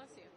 Bless you.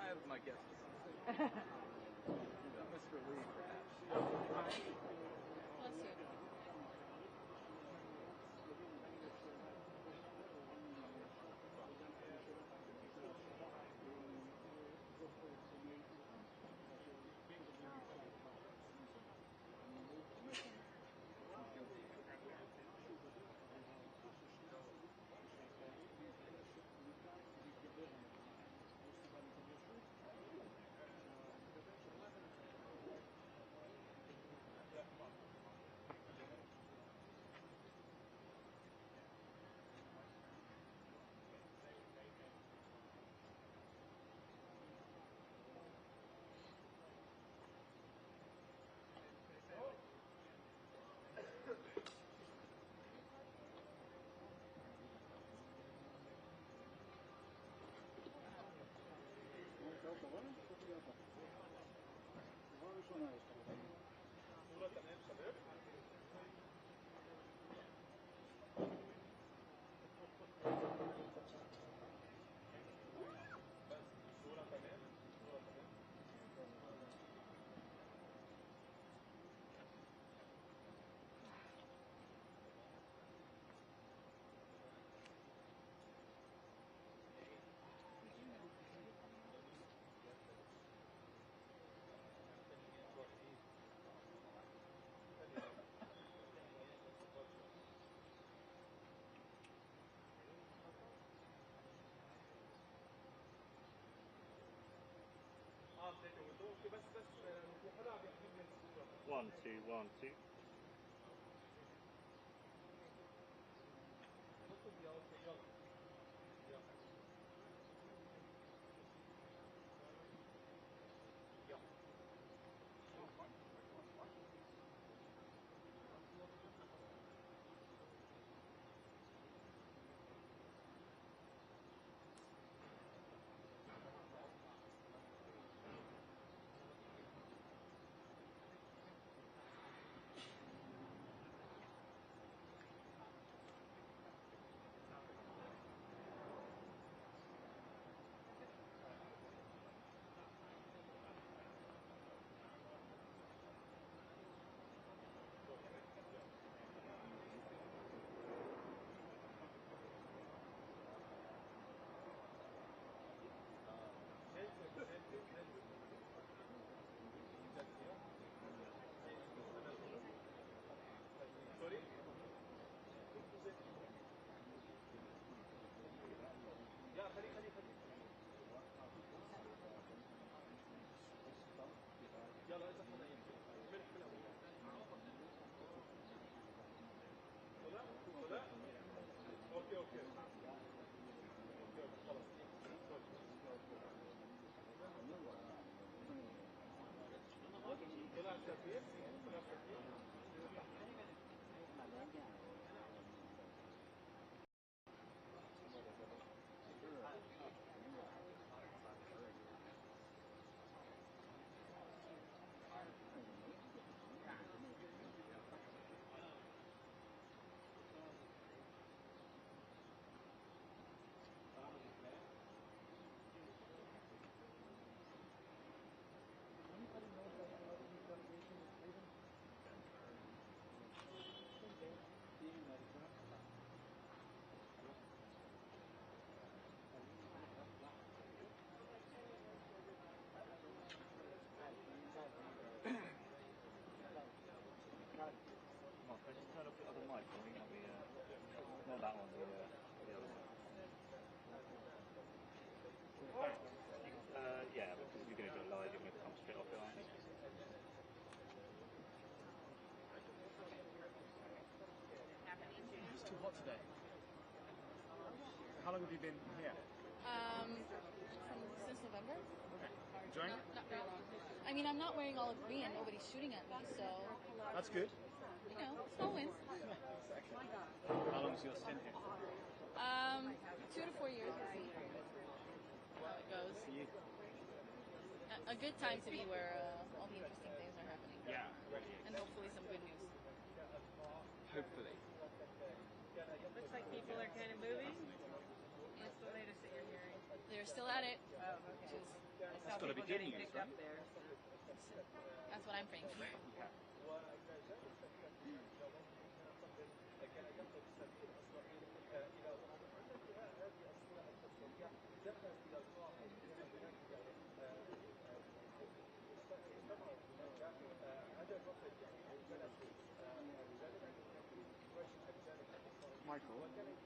I have my guesses. Mr. Lee, perhaps. Bless you. One, two, 1, 2. Yeah, because if you're going to do it live, you're going to come straight off it, aren't you? It's too hot today. How long have you been here? Since November. Okay. Enjoying it? Not very long. I mean, I'm not wearing all of green and nobody's shooting at me, so That's good. you know, small wins. How long's your stint here? 2 to 4 years. We'll see how it goes. For you? A good time to be where all the interesting things are happening. Yeah, it really is. And hopefully some good news. Hopefully. Looks like people are kind of moving. What's the latest that you're hearing? They're still at it. Oh, okay. I saw gotta be people good getting news, picked right? up there. So. That's what I'm praying for. Okay.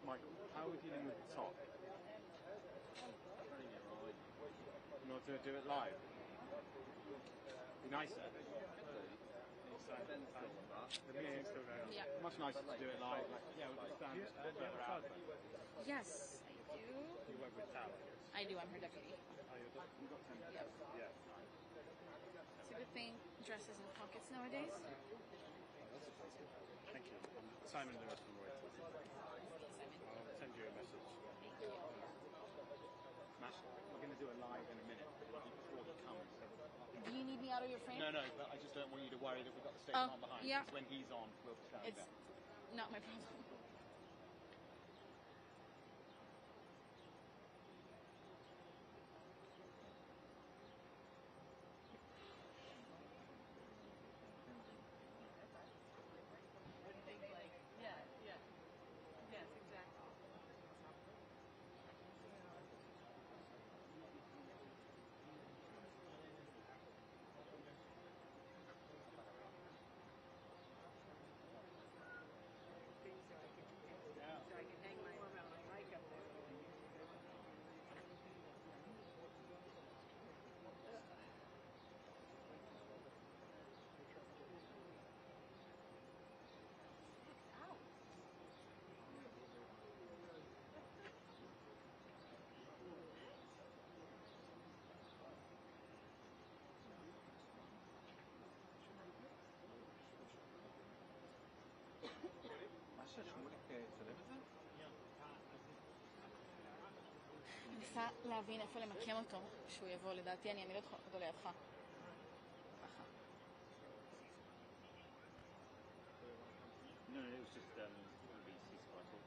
Michael, how are we dealing with the top? You want to do it live? Be nicer. The meeting's still going on. Yeah. Much nicer to do it live. Like, yeah, we'll just stand further out. Yes, I do. You work with Tal, I guess. I do. I'm her deputy. Oh, you've got 10. Yep. Yeah. It's a good thing dresses in pockets nowadays. Thank you. Simon Lewis from Reuters. I'll send you a message. Smash it. We're going to do a live in a minute before he comes. Do you need me out of your frame? No, but I just don't want you to worry that we've got the State Marco behind. Yeah. Because when he's on, we'll stand It's there. not my problem. Yes, exactly. So I can hang my mic up there. אני מנסה להבין איפה למקם אותו כשהוא יבוא, לדעתי אני אעמיד אותו לידך. ככה. No, it was just VC cycle.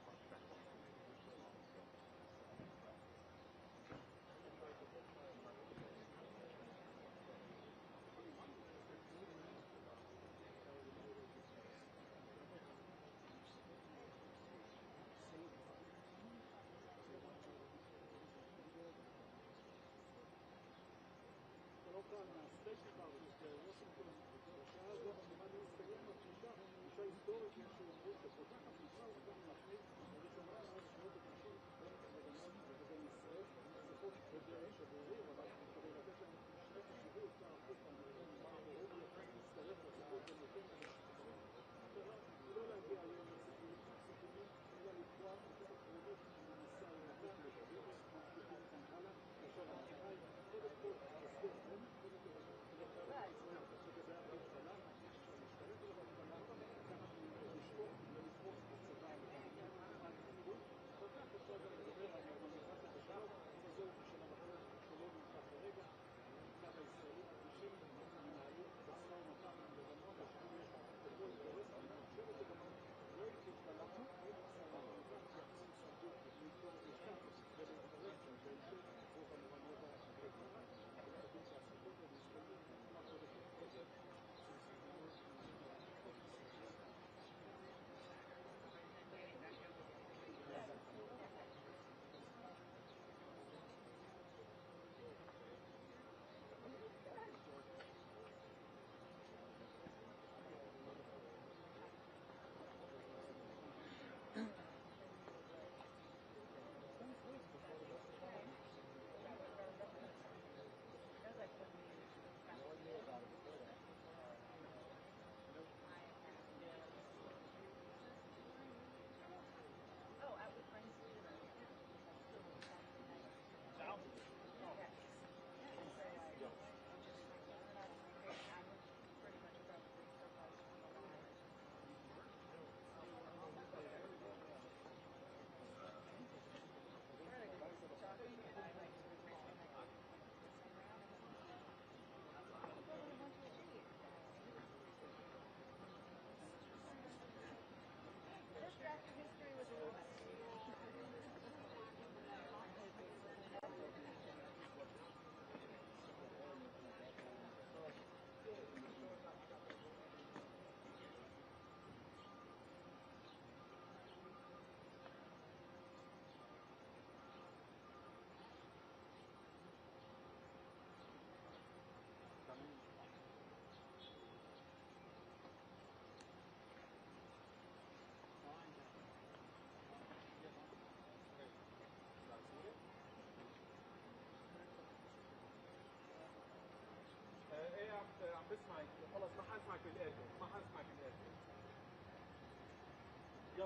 ايه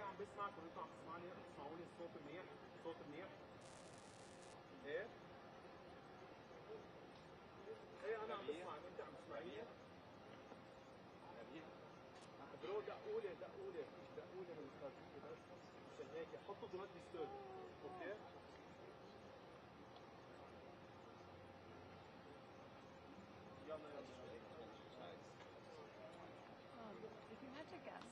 عم بسمعكم، انتوا عم تسمعوني الصوت منيح؟ الصوت منيح؟ ايه؟ ايه انا عم بسمعك، انت عم تسمعيني؟ برو دقولي من الخلفية بس مشان هيك حطوا دو نوت ديسترب، اوكي؟ يلا If you had to guess,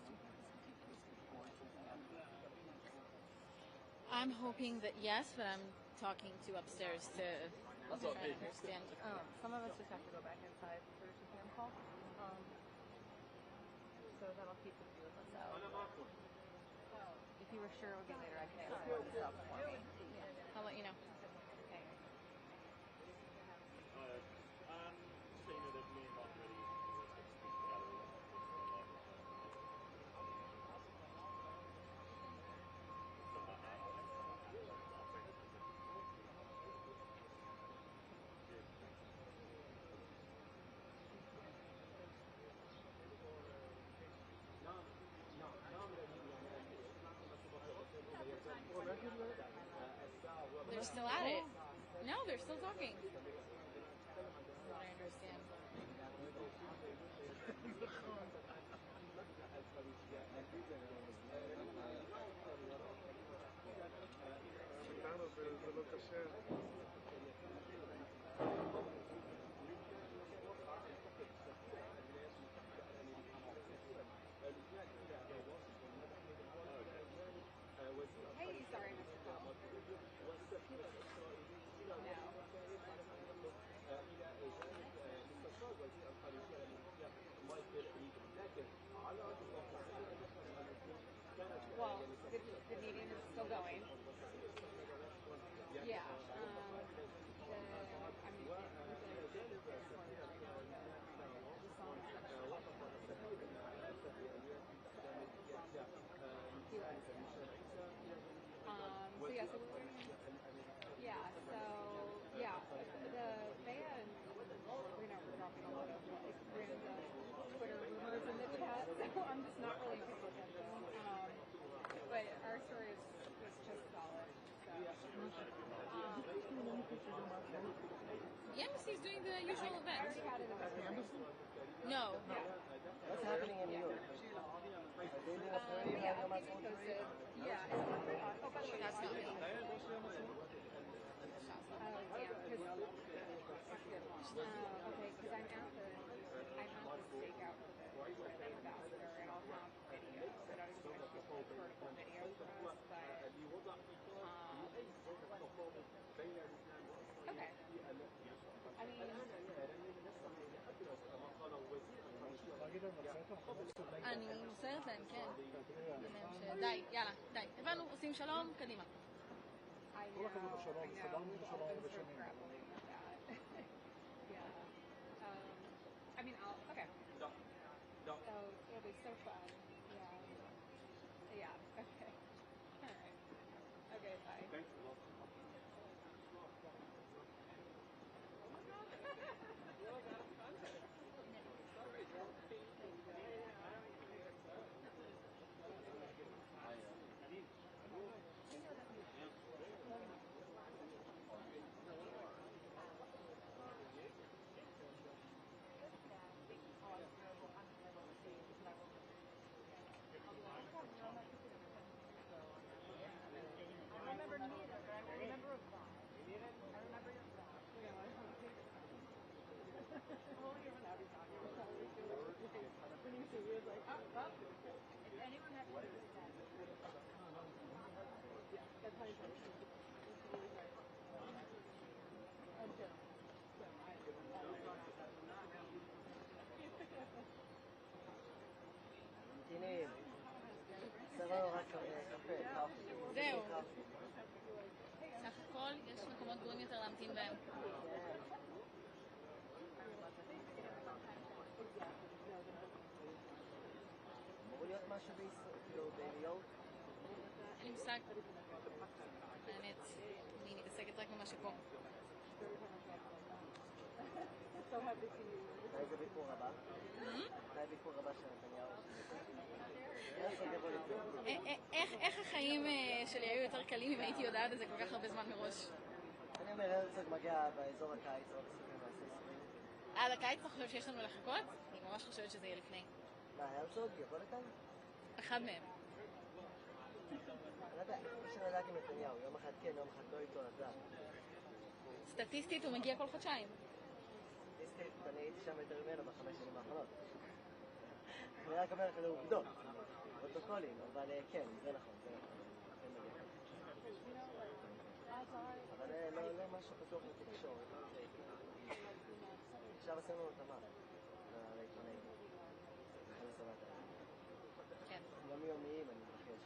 I'm hoping that yes, but I'm talking to upstairs to try to understand. Some of us just have to go back inside for the PM call. So that'll keep a few of us out. انا معكم. If you were sure it would be later, I can ask you to stop for me. I'll let you know. Okay. So you know that me and Mark already speak together. They're still at it. No, they're still talking. From what I understand. Hey, sorry, Mr. Cole. Well, the meeting is still going. Yeah. The Bea and Sabrina were dropping a lot of like random Twitter rumors in the chat, so I'm just not really paying attention. But our story was just solid. So. The embassy's doing the usual I event. already had it in my story. No. What's happening in New York? Are they doing a story Yeah, about I'll keep you my posted. Yeah, it's not very hot. Oh, by the way, That's not me. Oh, damn. Okay, because I'm at the stakeout for the Ambassador, and I'll have video. I don't even know if it's like vertical video for us, but okay. I mean, אני מוסרת להם, כן. די, יאללה, די. הבנו, עושים שלום, קדימה. I know. We've all been sort of grappling with that. Yeah. I mean, okay. So it'll be so fun. Yeah. Yeah. Okay. All right. Okay. Bye. Thanks a lot. הנה, סבבה רק קפה. זהו. סך הכל יש מקומות גרועים יותר להמתין בהם. אמור להיות משהו כאילו בניו יורק? אין לי מושג. האמת, אני מתעסקת רק במה שפה. So happy to see you. איזה ביקור הבא? מה הביקור הבא של נתניהו? הרצוג יבוא לביקור. איך החיים שלי היו יותר קלים אם הייתי יודעת את זה כל כך הרבה זמן מראש? אני אומר, הרצוג מגיע באזור הקיץ, או בסופים והססרים. עד הקיץ אתה חושב שיש לנו לחכות? אני ממש חושבת שזה יהיה לפני. מה, הרצוג יבוא לכאן? אחד מהם. אני לא יודע, אפשר לדעת עם נתניהו, יום אחד כן, יום אחד לא איתו לדעת. סטטיסטית הוא מגיע כל חודשיים. סטטיסטית, אני הייתי שם יותר ממנו בחמש שנים האחרונות. אני רק אומר לך לעובדות, פרוטוקולים, אבל כן, זה נכון, זה נכון. כן מגיע. אבל לא משהו פתוח לתקשורת, לא זה הייתי. עכשיו עשינו לו תמר, לעיתונאים. אני סבבת. כן. יומיים אני מבקש.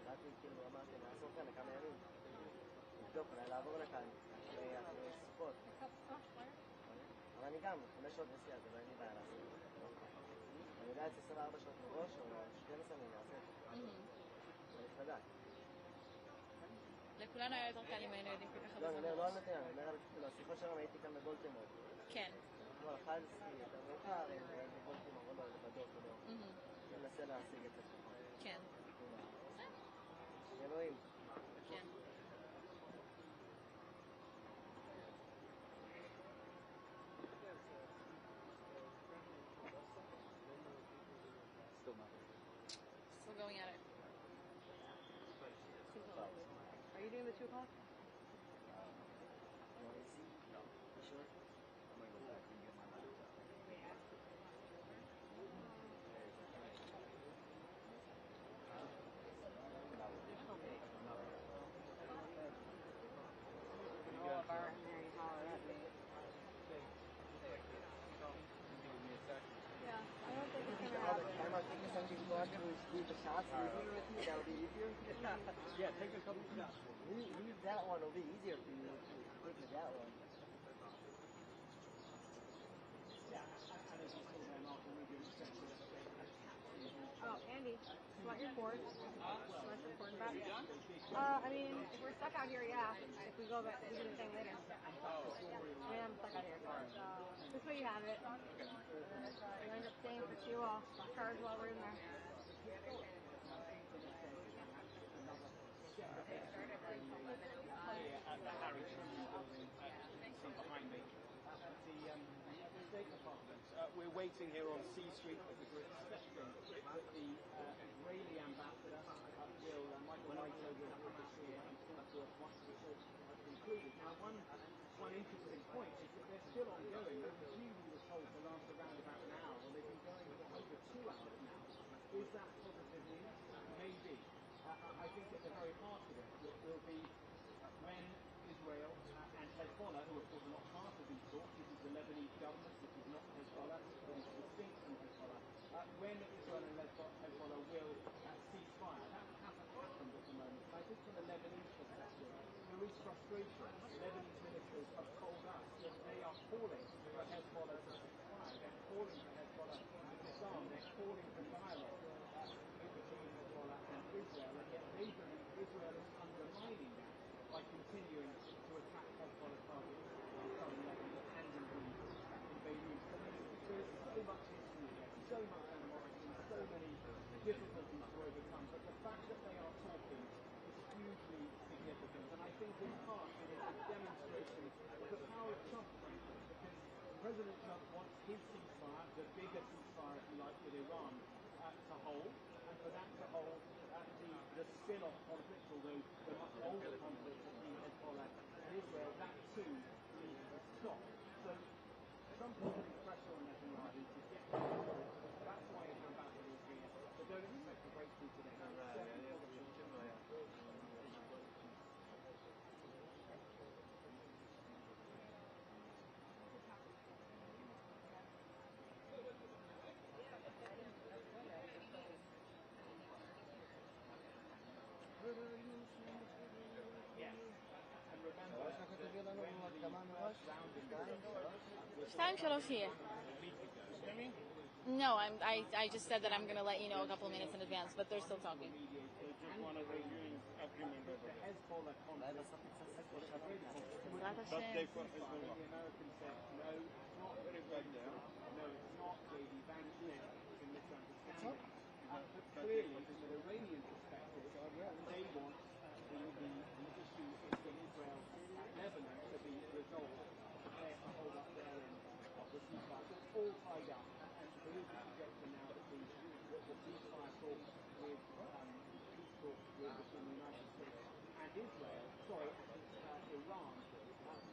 ראיתי, כאילו, אמרתי, נעשור כאן לכמה ימים. לבדוק, אולי לעבור לכאן, אחרי סוכות. אבל אני גם, 5 שעות נסיעה, זה לא אין לי בעיה לעשות. אני יודע את זה 24 שעות מראש, או 12 אני נעשה את זה. אני מתחדק. לכולנו היה יותר קל אם היינו יודעים כל כך הרבה לא, זמן אני אומר, לא מראש. על נתניהו, אני אומר על השיחות שלנו הייתי כאן בבולטימור. כן. אתמול אכלתי יותר מאוחר, הייתי בבולטימור, או לא, בדוק, או לא. אני מנסה להשיג את זה. כן. אלוהים. כן. Still going at it. Are you doing the 2 o'clock? Noisy? No. You sure? I'm gonna go back and get my laptop. Yeah, I don't think it's gonna All the happen. time I think essentially go after we do the shots easier with you, that'll be easier. Yeah, take a couple of shots. Leave that one, it'll be easier for you to take to that one. And as you saw there, Marco Rubio said that Oh, Andy, smart report. Smart report about it. I mean, if we're stuck out here, yeah. If we go back, we do the thing later. I mean, I'm stuck out here. So, this way you have it. You end up staying for 2 cars while we're in there. at the Harry Truman building behind me at the State Department. We're waiting here on C Street because we're expecting that the Israeli ambassador will, Michael Leiter, will come out here and talk to us once the talks have concluded. Now, one interesting point is that they're still ongoing. They were due, we were told, to last around about an hour. Well, they've been going for over 2 hours now. Is that positive news? Maybe. I think at the very heart of it will be when Israel and Hezbollah, who of course are not part of these talks, this is the Lebanese government, this is not Hezbollah, but it's distinct from Hezbollah, when Israel and Hezbollah will cease fire. That hasn't happened at the moment. And I think from the Lebanese perspective, there is frustration. Lebanese ministers have told us that they are calling for Hezbollah to cease fire. They're calling for Hezbollah to disarm. They're calling for dialogue between Hezbollah and Israel, and yet they believe Israel is undermining that by continuing to attack Hezbollah targets in southern Lebanon and indeed in Beirut. So there is so much history here, so much animosity, so many difficulties to overcome, but the fact that they are talking is hugely significant, and I think in part it is a demonstration of the power of Trump, frankly, because President Trump wants his ceasefire, the bigger ceasefire, if you like, with Iran, to hold, and for that to hold the spin-off conflict, although the much older conflict between Hezbollah and Israel, that too needs to stop. So Trump is putting pressure on Netanyahu to get to the talks. That's why his ambassador is here. But don't expect a breakthrough today. Time shuttle's here. No, I just said that I'm going to let you know a couple of minutes in advance, but they're still talking. Just one of the agreement over there. אולי בסוף נצטרך כל שנה בעזרת But השם. they've got this one. The Americans said, no, it's not British. No, it's not JD Vance in misunderstanding. But clearly, from an Iranian perspective, they want the issue in Israel, Lebanon to be resolved. They have to hold up their end of the ceasefire. So it's all tied up. And there is a suggestion now that the ceasefire talks with peace talks between the United States and Israel, Iran,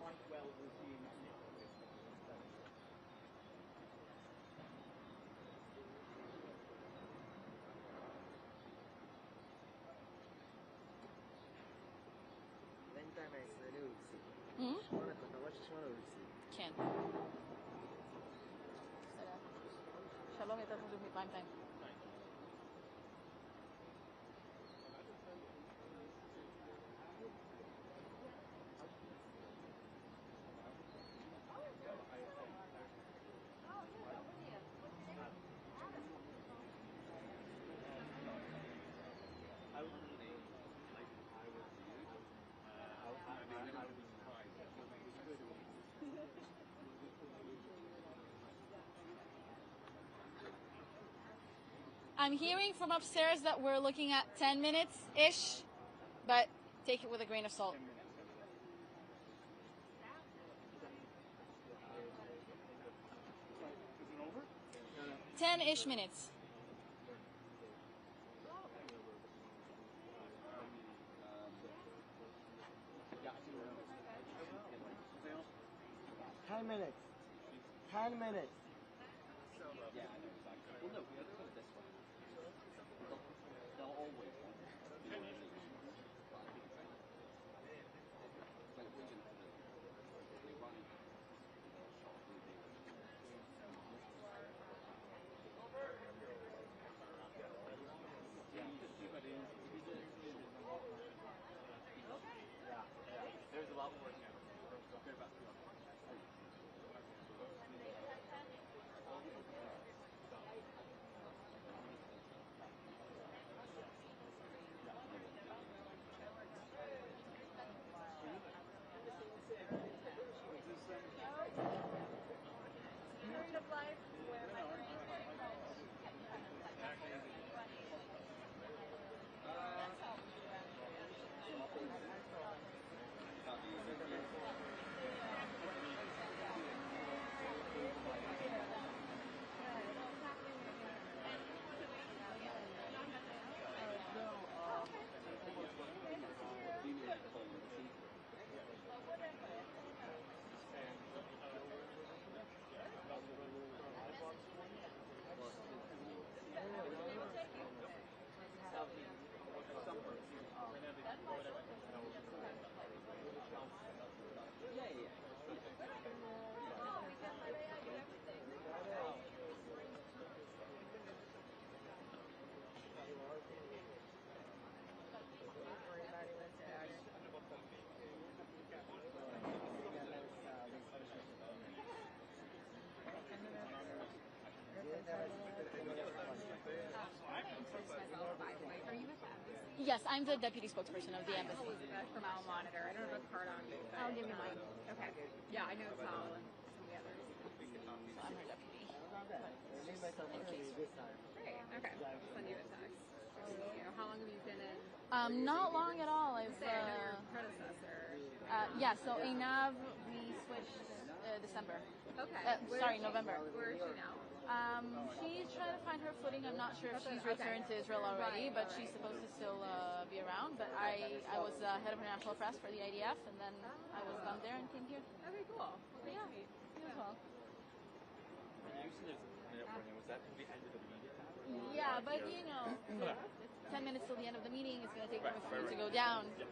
might well resume next week. בינתיים הישראלי הוא הפסיד. Hmm? שמונה כותרות ששמונה הוא הפסיד. כן. בסדר. שלום יותר חשוב מפריים טיים. I'm hearing from upstairs that we're looking at 10 minutes-ish, but take it with a grain of salt. Is it over? 10-ish minutes. Ten minutes. 10 minutes. Yeah, I know exactly. Well, no, we have to put it this way. They'll always want it. But I think it's like waiting for the Iranian shot really. There's a lot more now. Compared back to Yes, I'm the deputy spokesperson of the embassy. From Al Monitor. I don't have a card on me. But I'll give you mine. Okay. Yeah, I know it's Al and some of the others. So I'm her deputy. Leave myself early this time. Great. Okay. I'll send you a text. Thank you. How long have you been in? Not long at all. I've I know your predecessor. yeah. So Einav, we switched December. Okay. Sorry, November. Where is she now? She's trying to find her footing. I'm not sure if she's returned to Israel already, but she's supposed to still be around. But I was head of international press for the IDF, and then I was done there and came here. Okay, cool. Well, great Yeah. to meet. You as well. was that the end of the meeting? Yeah, but you know, it's 10 minutes till the end of the meeting. It's going to take a moment for it to go down. Yeah.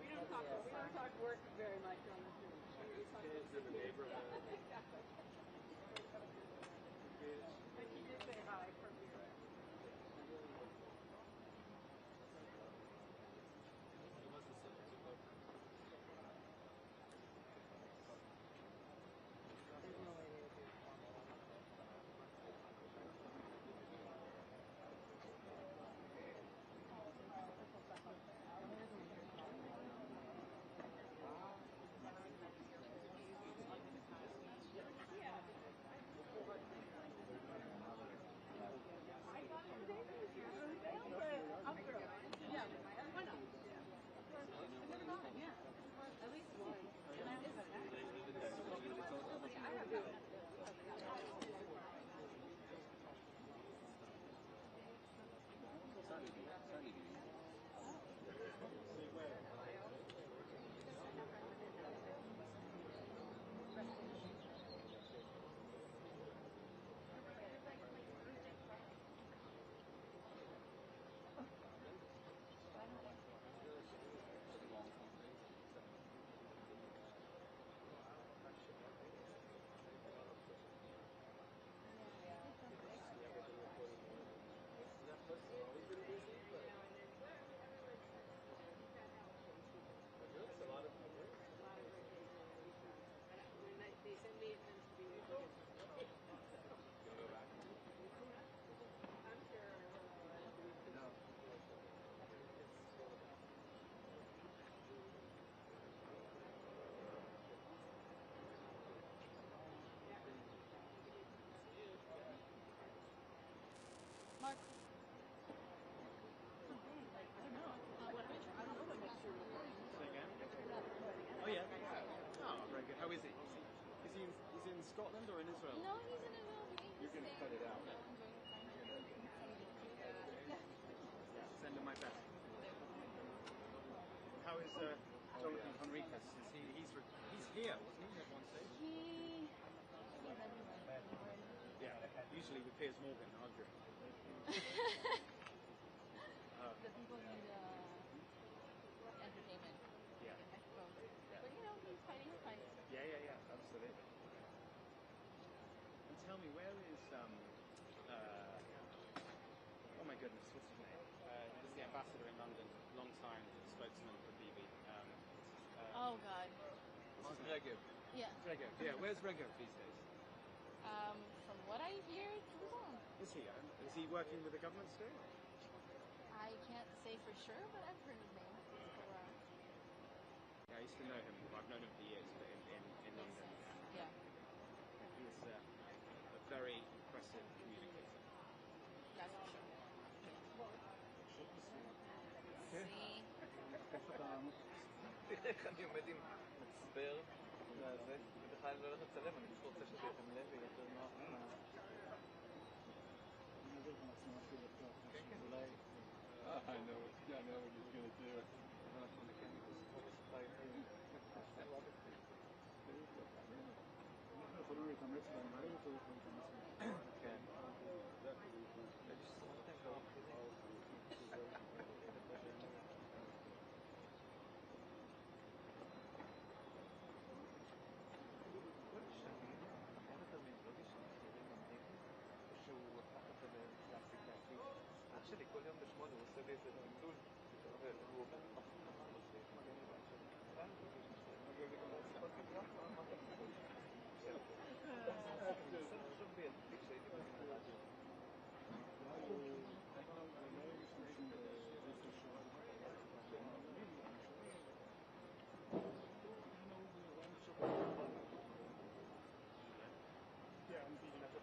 We don't talk work very much on this. Kids in the neighborhood. Mark. Say again? Oh yeah. Oh, very good. How is he? He's in Scotland or in Israel? No, he's in Israel. You're going to cut it out. Send him my best. How is Jonathan Henriquez? He's here, wasn't he, at one stage? He's Yeah, usually with Piers Morgan arguing. The people need entertainment. Yeah. I suppose. But he's fighting his fight. Yeah, absolutely. And tell me, where is oh my goodness, what's his name? He was the ambassador in London, long time spokesman for BB. Oh God. Regev. Yeah. Regev, yeah. Where's Regev these days? From what I hear, Jerusalem. Is he? Is he working with the government still? I can't say for sure, but I've heard his name. Yeah, I used to know him. I've known him for years, but in London. Yeah. He is a very impressive communicator. That's for sure. See? איך אני עומד עם מצבר לזה, ובכלל אני לא הולך לצלם, אני פשוט רוצה שזה יתם לב ויותר נוח. I know what you're gonna do. אנחנו נקיים את הספור הספייטים. אנחנו יכולים להתאמץ בהם, אני רוצה להתאמץ בהם. כן. ושסמכתם לא מכירים. שלי כל יום בשמונה הוא עושה לי איזה טיטול והוא אומר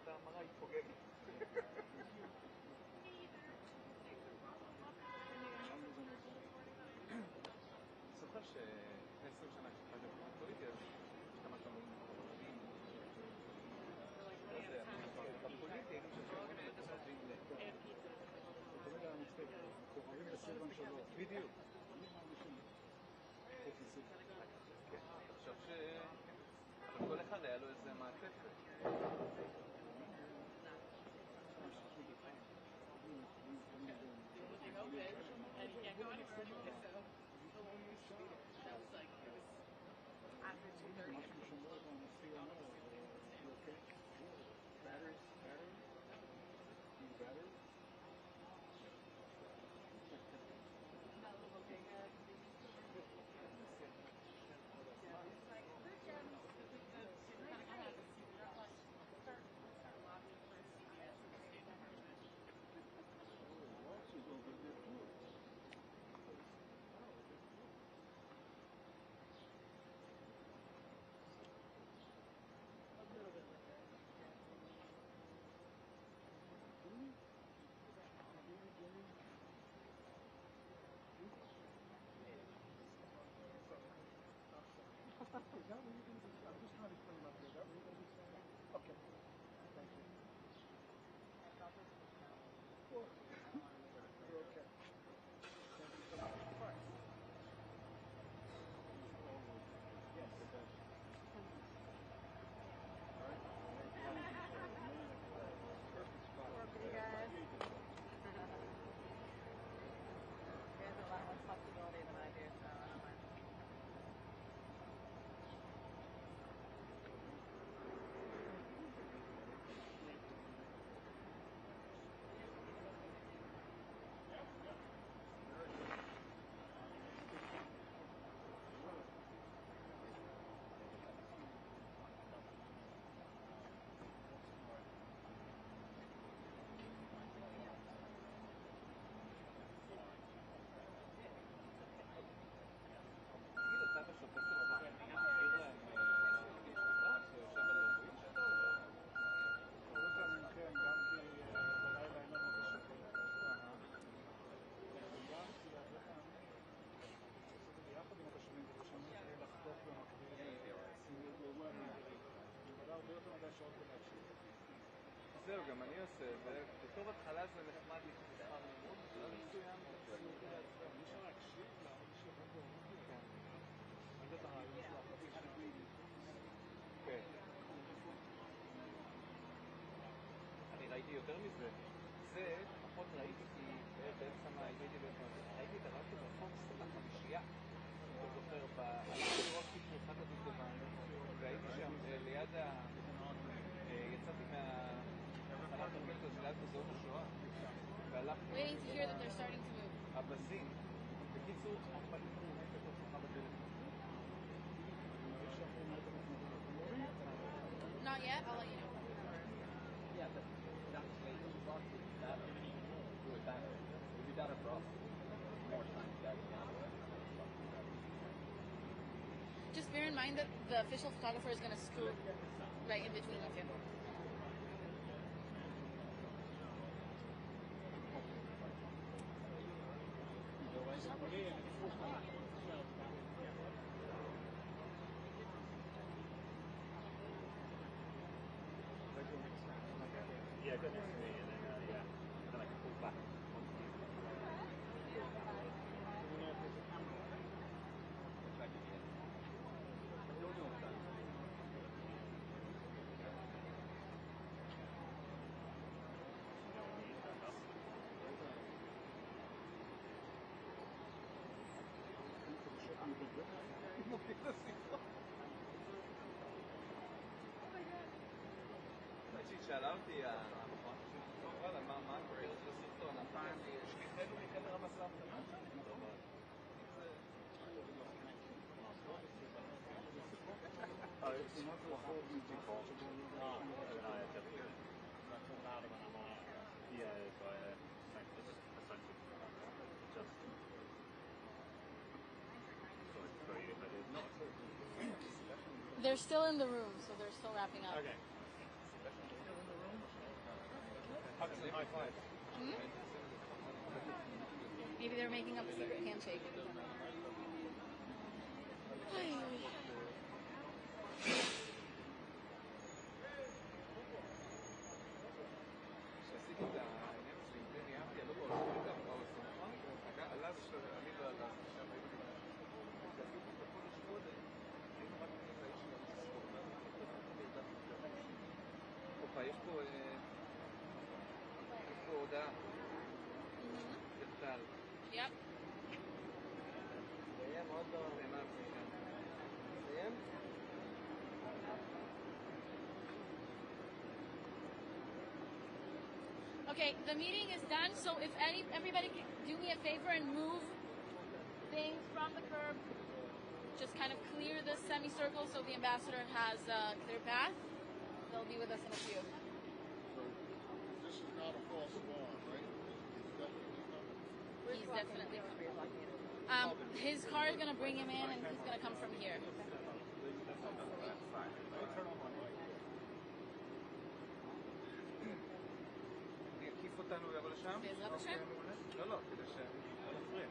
אתה המרה היא פוגגת זוכר שלפני 20 שנה כשחזרתי בפוליטי אז השתמשת במודיעין הפוליטי היינו ששומעים את המודיעין אתה יודע המצחיק, כוכבים בסילבן שלו בדיוק תחשוב אבל כל אחד היה לו איזה מעטפת and he can't go anywhere. So the one we speeded, that was like, it was after 2:30. Batteries? זהו, גם אני עושה את זה. בתור התחלה זה נחמד לקרוא שכר לימוד, בשלב מסוים זה אפשר להקשיב לאיש הרובו רובio. אני יודע את הרעיון שלו, החצי שלי. כן. אני ראיתי יותר מזה. זה, פחות ראיתי, כי בעצם הייתי ראיתי את הרעיון של הפוקס, החמישייה. אני זוכר, הלכתי לראות קיפור אחת הדובדבן, והייתי שם ליד יצאתי מהחלת תרמית הזה ליד מוזיאון השואה, והלכתי... Waiting to hear that they're starting to move. הבזים. בקיצור, הפנים מורים בתוך לך בטלפון. Not yet, I'll let you know. Yeah, but that's way too far to do that. Do it that way. We do that abroad. More time that now. Just bear in mind that the official photographer is going to scoot right in between of you. Yeah, go next to me, and then, then I can pull back. כשהיא שאלה אותי, וואלה, מה קורה? יש לו סרטון, שליחנו מחדר המסע המתנה. They're still in the room, so they're still wrapping up. Okay. High five. Hmm? Maybe they're making up a secret handshake. כשעשיתי את העניין הזה עם בני אבטי, אני לא בא עליו שאני לא ידעתי שם היינו כשעשיתי את החודש קודם, היינו רק את האיש של המספור, הופה, יש פה הודעה. טל. Yep. סיים עוד לא... סיים? Okay, the meeting is done, so if everybody can do me a favor and move things from the curb, just kind of clear the semicircle so the ambassador has a clear path. They'll be with us in a few. So this is not a false alarm, right? He's definitely coming. His car is going to bring him in and he's going to come from here. יקיף אותנו ויבוא לשם? בעזרת השם? לא, כדי שנפריע.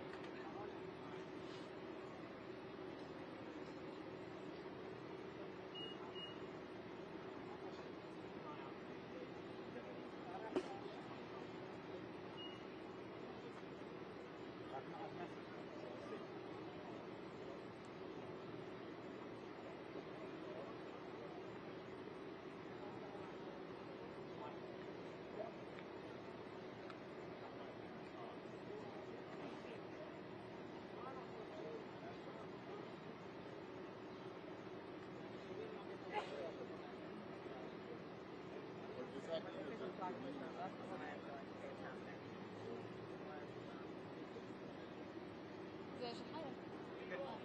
זה שלך?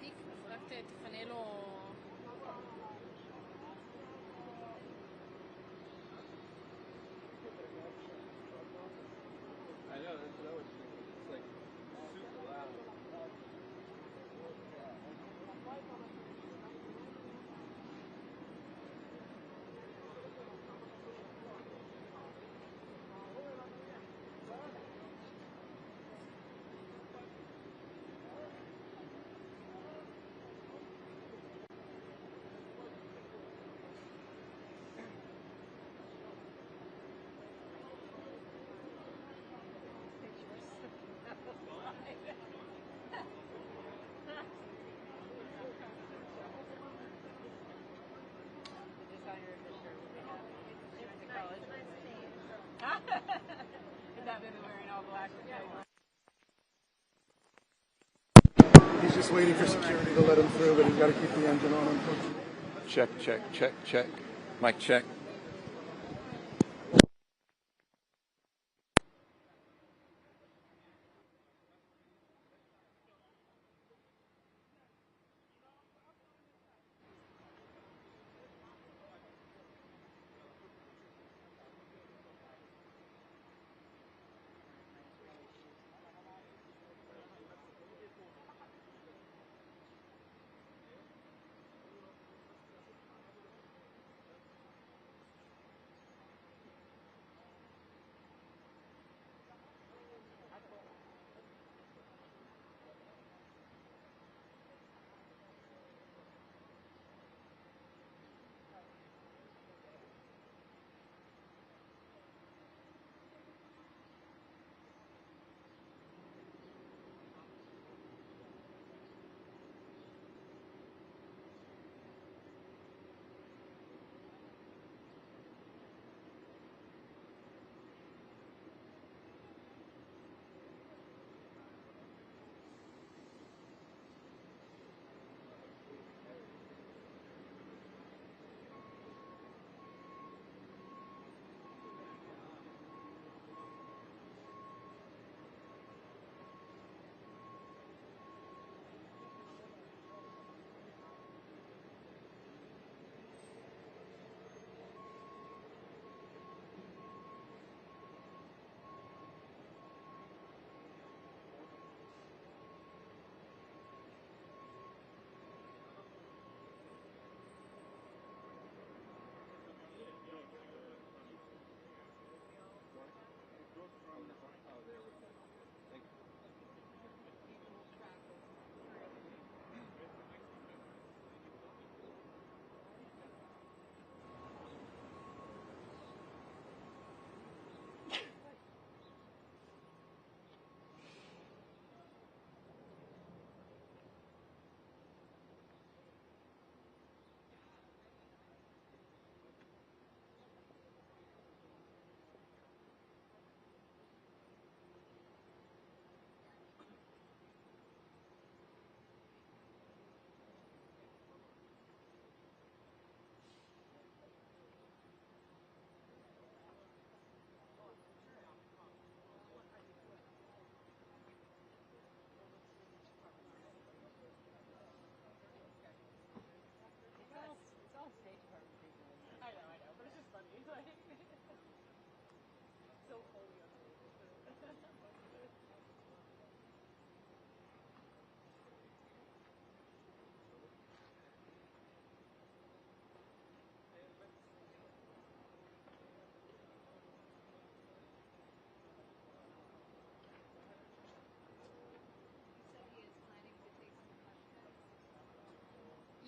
תיק, רק תפנה לו... I know, that's what I was thinking. It's like super loud. He's just waiting for security to let him through, but he's got to keep the engine on, unfortunately. Check, check, check, check. Mic check.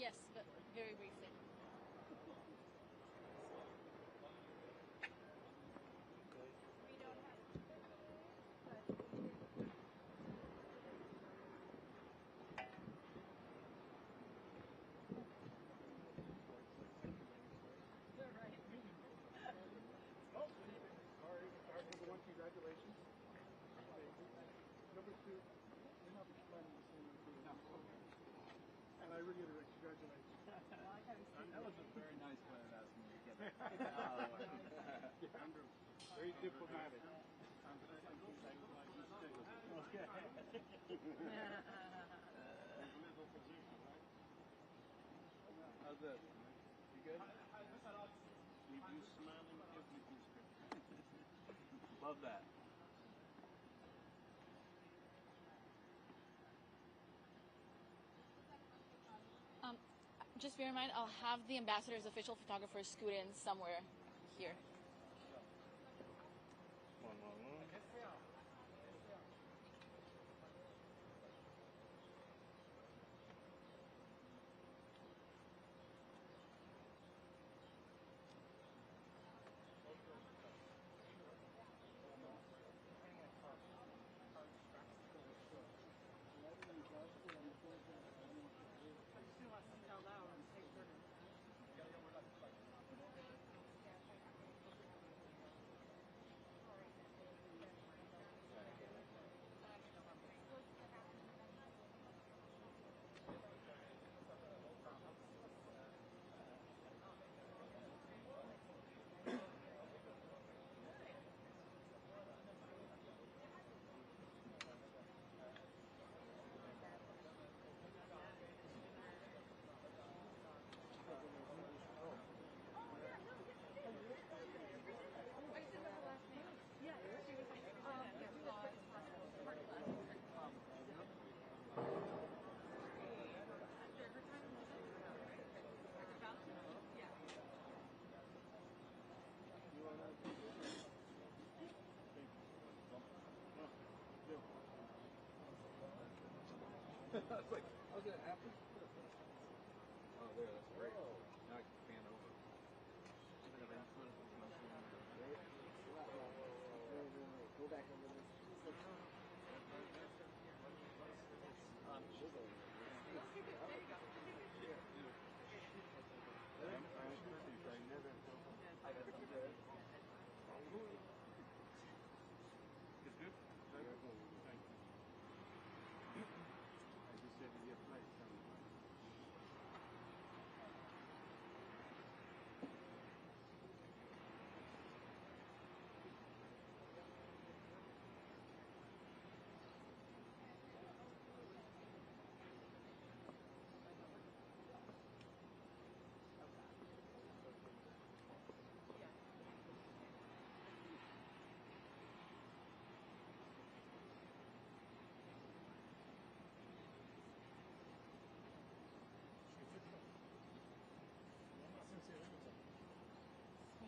Yes, but very briefly. Congratulations. Number two, you're not planning to say anything. And I reiterate, congratulations. That was a very nice way of asking me to get it. Very diplomatic. Okay. How's this? You good? With you smiling, everything's good. Love that. Just bear in mind, I'll have the ambassador's official photographer scoot in somewhere here. it's like, how's that happen? Oh, there, that's great. Now I can fan over. Go back over this.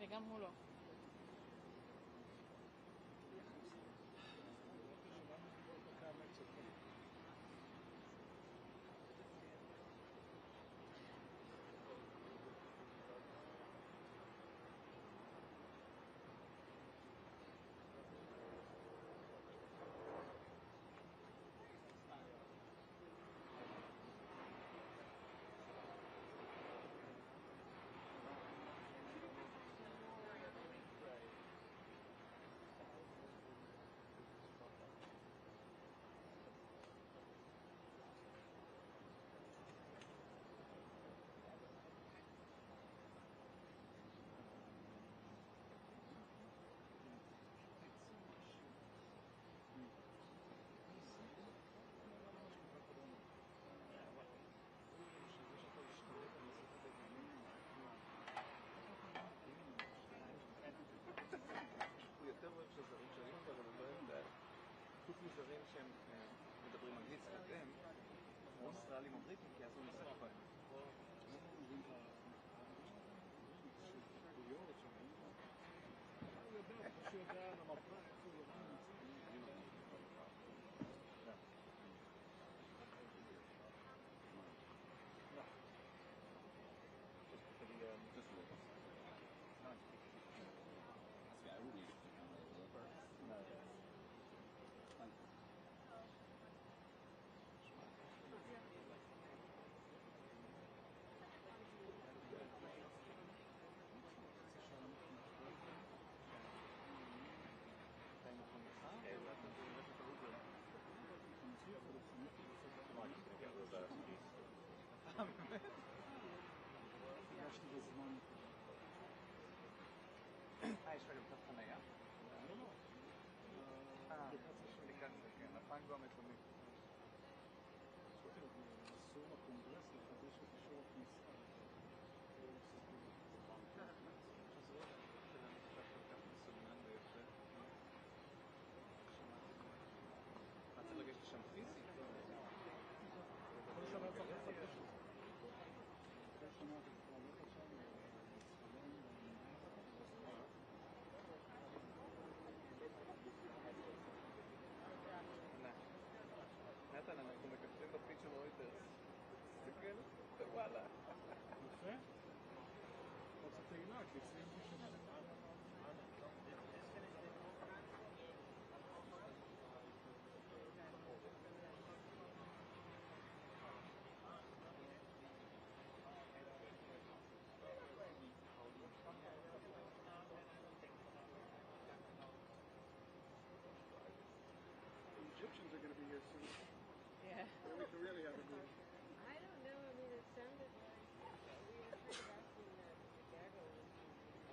וגם הוא לא. הוא יותר אוהב שזרים שרים אותו, אבל הוא לא יודע. חוץ מזרים שהם מדברים אנגלית סתם, או אוסטרלים או בריטים, כי אז הוא נוסף בהם. יש לך גם קצת חנייה? לא. אפליקציה, כן, הפנגו המקומי. אסור לקונגרס לחדש את אישור הכניסה. מה צריך לגשת שם פיזית? כל שנה צריך לחדש את זה. כל שנה אתה כבר לא חשב נתן, אנחנו מקפצים בפיד של רויטרס. תסתכל, וואלה. יפה. עוד תהילה, כי אצלי בשנה. Egyptians are going to be here soon. Yeah. Then we can really have a meeting. I don't know. I mean, it sounded like we were kind of asking Chicago.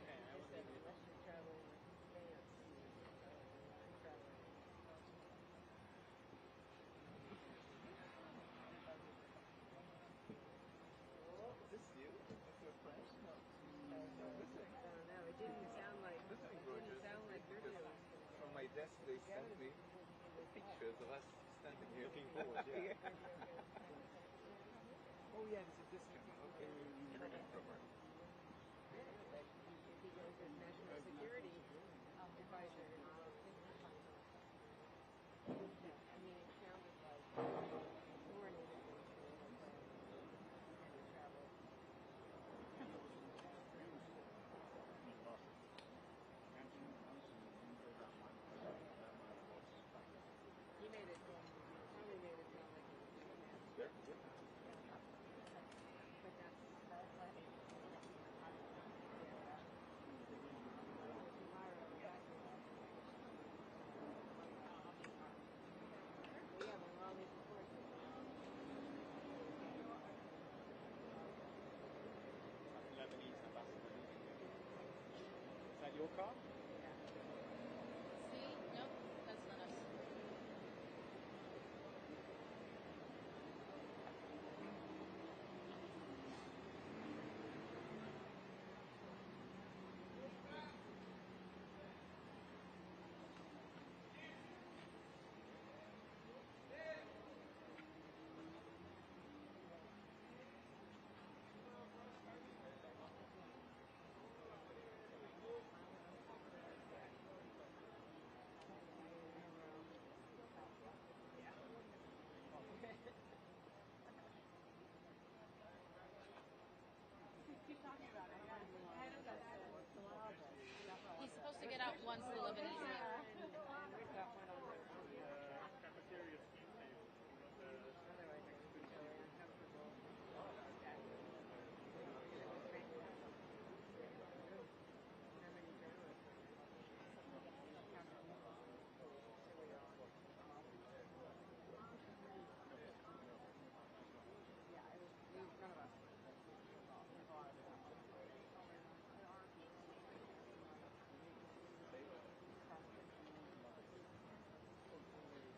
They said unless you're traveling with stance, I'm traveling. Is this you? Is this your friend? No. I don't know. It didn't sound like. This is It gorgeous. didn't sound like Rubio. From my desk they sent me pictures of us standing here. Looking forward, yeah. Oh yeah, this is this one. Okay. Training program. He goes as national security advisor. I mean, it sounded like more than car? See? Nope, that's not us. He's supposed to get out once the Lebanese leave. Cafeteria ski table.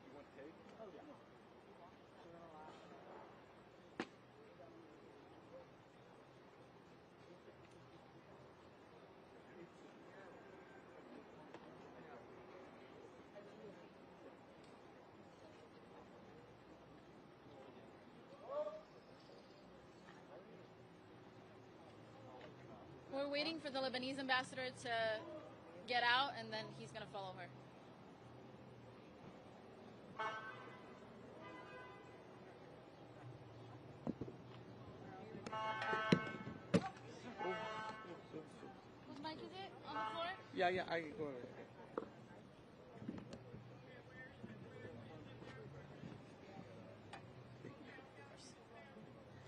You want cake? Oh, yeah. We're waiting for the Lebanese ambassador to get out, and then he's going to follow her. Whose mic is it? On the floor? Yeah, I go.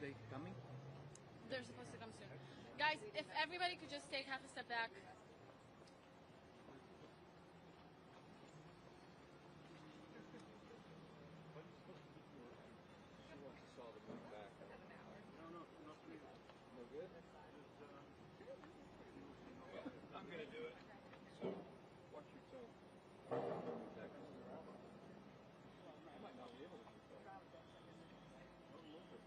They coming? They're supposed to come soon. Guys, if everybody could just take half a step back. She wants us all to move back. No, not me. No good? I'm going to do it. So, watch your toe. That comes around. I might not be able to keep that. Don't move it.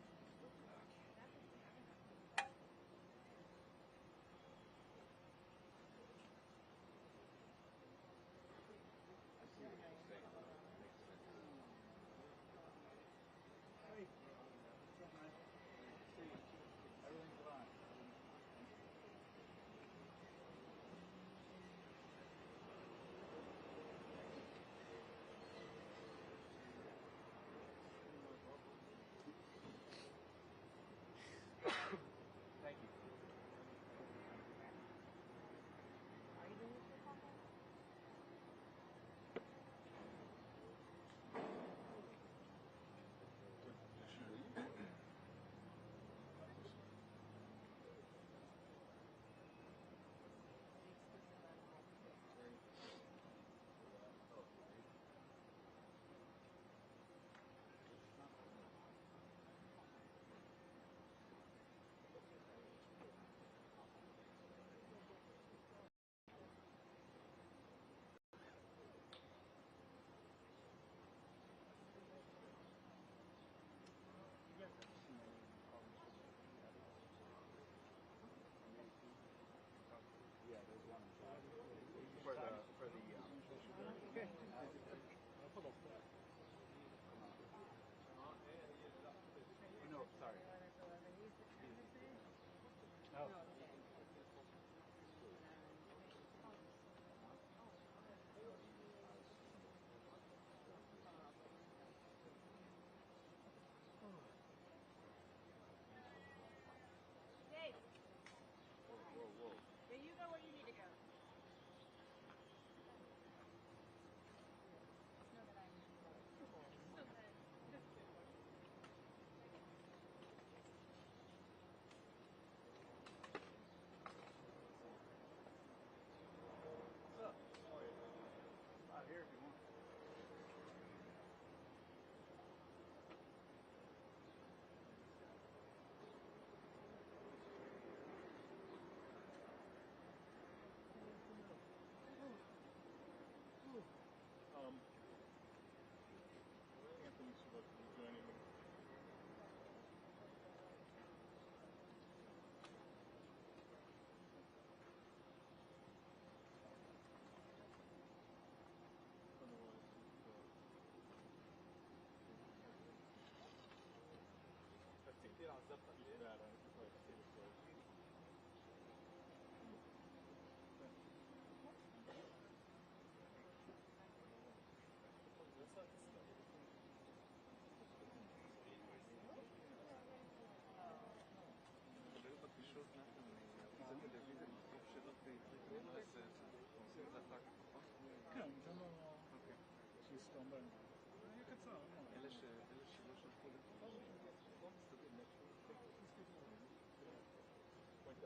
I see what you're saying. Makes sense. Everything's fine. Thank you. Yeah, there's one. For the no, sorry. Oh. Dave, Whoa, whoa. yeah, you go where you need to go.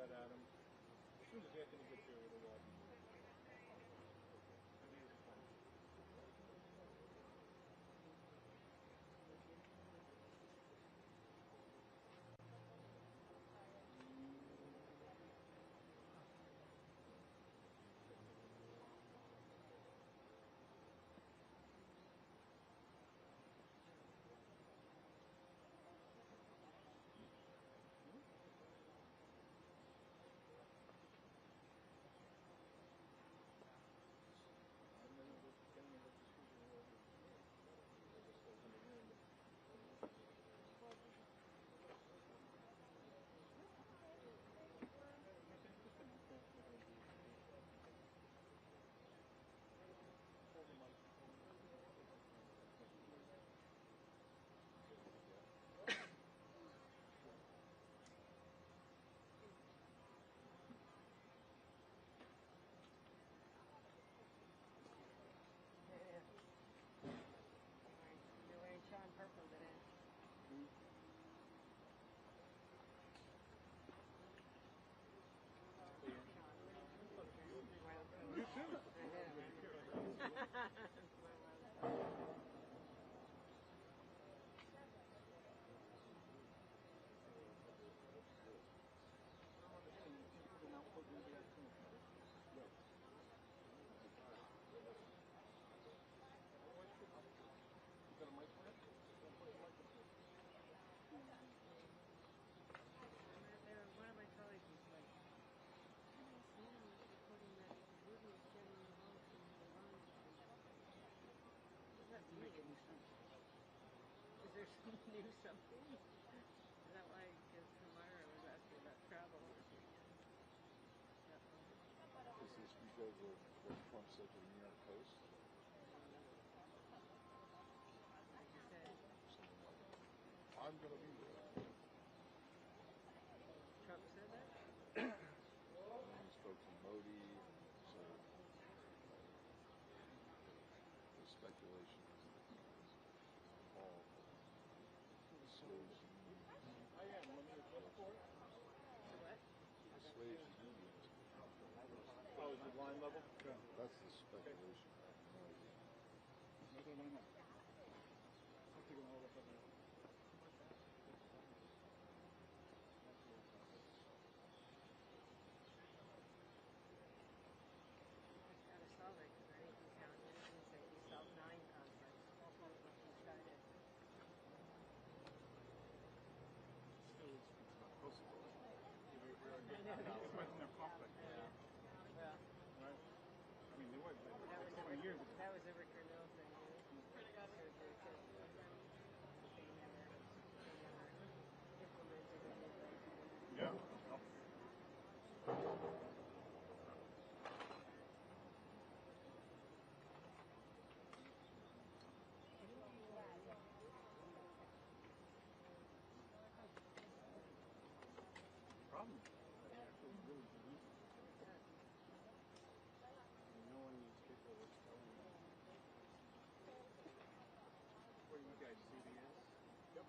that at him. As soon as Anthony gets here, it'll I think it's fun. You're wearing Sean purple today. You too. One of my colleagues was like, I don't see him reporting that Rubio is getting involved in Iran. What does that mean? Is there some new something? Is that why? Because Tamara was asking about travel over the weekend. Is this because of what Trump said to the New York Post? I'm going to be there. Trump said that? He spoke to Modi, so the speculation is all slaves to unions. I am. Let me adjust for it. What? The slaves to unions. Oh, is it line level? Yeah. That's the speculation. Okay, line up. I'll take them all up on there. Gotta solve it because I think he's down. He said he solved 9 conflicts. He started. Still, it's not close to it. We're I know. it's not in their conflict. Yeah. Well, Right? I mean, they were that was a 20 years ago. that was a Rick Renell thing. Surgery because they never implemented any of those. Yeah. Problem. They actually really believe it. And no one is capable of telling them. Where you guys see the is? Yep.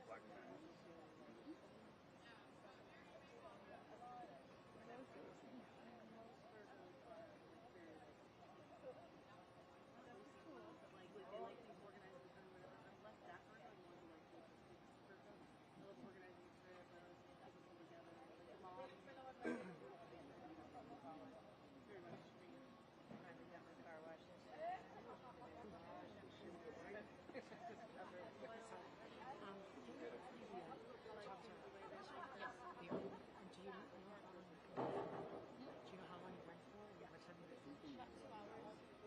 Black man.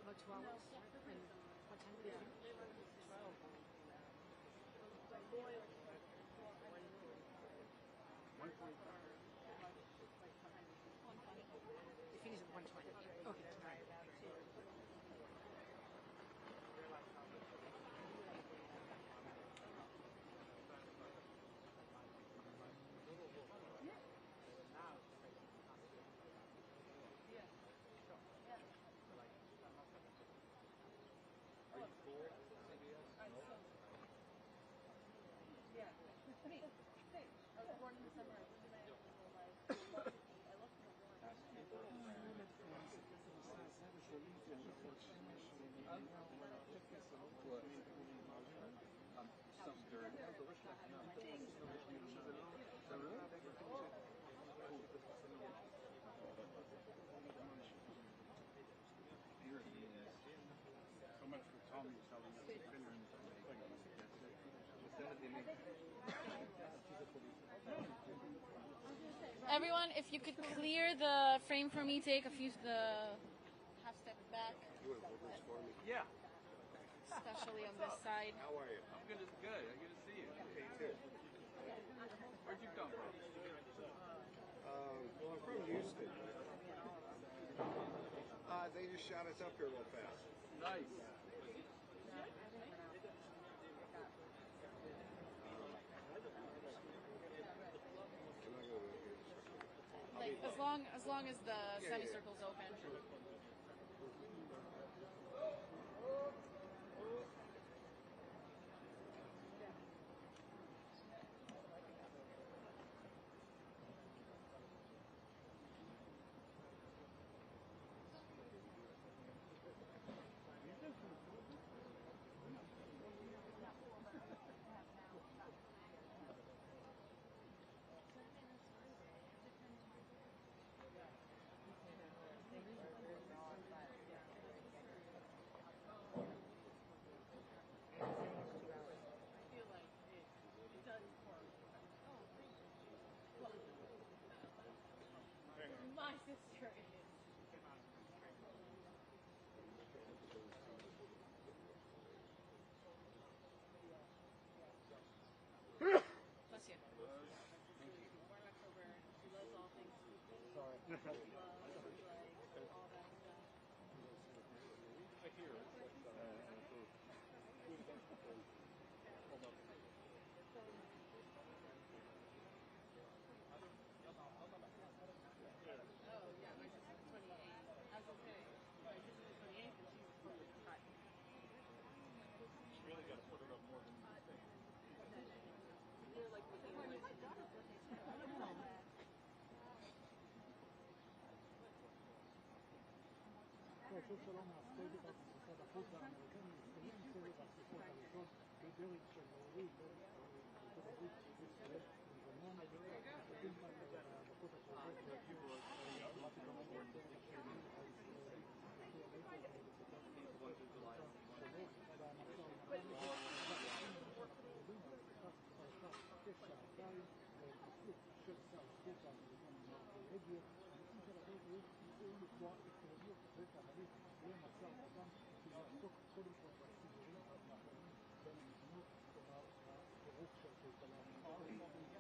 About 2 hours? And what time did it finish? 12. It finished at 1:20. Okay, right. So much for Tommy telling us to figure in the Everyone, if you could clear the frame for me, take the half step back. You want to hold this for me? Yeah. Especially on this side. How are you? I'm good. Good. I'm good to see you. Hey, too. Where'd you come from? Well, I'm from Houston. They just shot us up here real fast. Nice. Like as long as the semicircle's open. My sister is. Bless you. Born in October. She loves all things spooky. Sorry. Love, like, all that stuff. I hear it. Oh, yeah, my sister's 28. I was okay. My sister's 28 and she's totally hot. You really got to put it up more than you think. They're like looking like סוף שלום מהסטייט במשרד החוץ האמריקני מסתיים סבב השיחות הראשון בדרג של אורי בארצות הברית וישראל ובזמן עובדים כאן בדקות הקרובות שמעתי גם את הדרג השני הישראלי יחיאל לייטר בשיחת שלוש והמשא ומתן פרשה כשעתיים בהתנצלות של שר החוץ האמריקני מרקו רובio הנושאים של הדרג ניסו לקבוע עקרוניות ותהליך למשא ומתן שיעסוק קודם כל בסידורים האחרונים בין המדינות, כלומר הפירוק של כלכלה האמריקאית